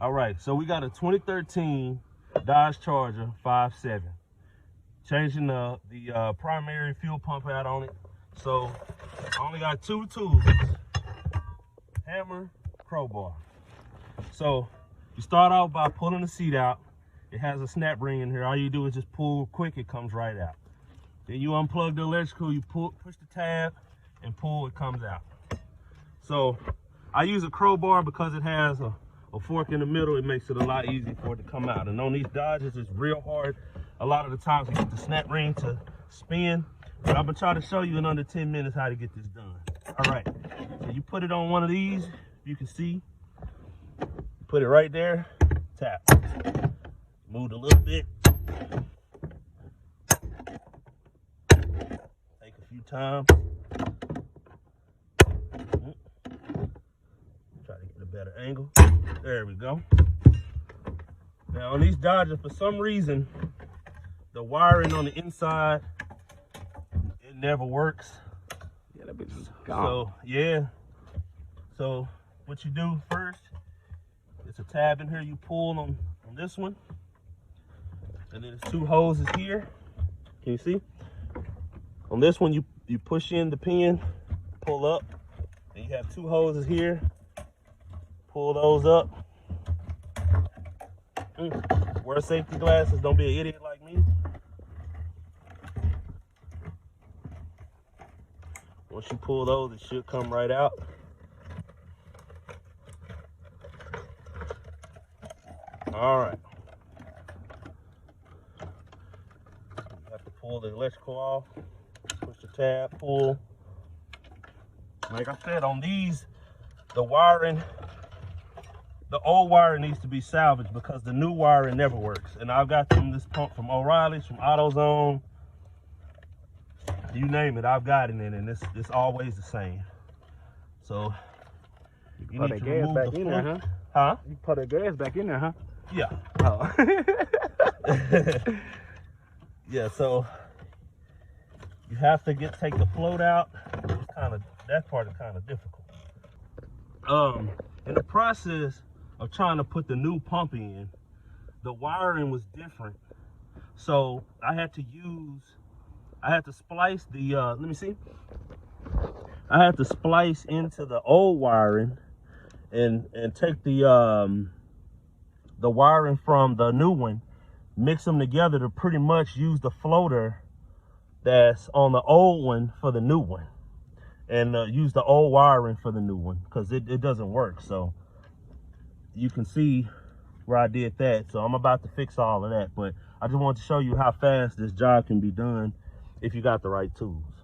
All right, so we got a 2013 Dodge Charger 5.7. Changing the primary fuel pump out on it. So I only got two tools: hammer, crowbar. So you start out by pulling the seat out. It has a snap ring in here. All you do is just pull quick, it comes right out. Then you unplug the electrical, you push the tab and pull, it comes out. So I use a crowbar because it has a fork in the middle. It makes it a lot easier for it to come out. And on these Dodges, it's real hard a lot of the times to get the snap ring to spin. But I'm gonna try to show you in under 10 minutes how to get this done. All right, so you put it on one of these, you can see, put it right there, tap. Move a little bit. Take a few times. Try to get a better angle. There we go. Now on these Dodgers, for some reason, the wiring on the inside, it never works. Yeah, that bitch is gone. So yeah. So what you do first, it's a tab in here you pull on this one. And then there's two hoses here. Can you see? On this one, you push in the pin, pull up, and you have two hoses here. Pull those up. Wear safety glasses. Don't be an idiot like me. Once you pull those, it should come right out. All right. You have to pull the electrical off, push the tab, pull. Like I said, on these, the wiring, the old wiring needs to be salvaged because the new wiring never works. And I've got this pump from O'Reilly's, from AutoZone, you name it, I've got it in, and it's always the same. So you put need that to gas remove back the in there, huh? Huh? You put that gas back in there, huh? Yeah. Oh. Yeah, so you have to take the float out. That part is kind of difficult. In the process of trying to put the new pump in, the wiring was different. So I had to splice the let me see. I had to splice into the old wiring and take the wiring from the new one, mix them together to pretty much use the floater that's on the old one for the new one, and use the old wiring for the new one because it doesn't work. So you can see where I did that. So I'm about to fix all of that, but I just wanted to show you how fast this job can be done if you got the right tools.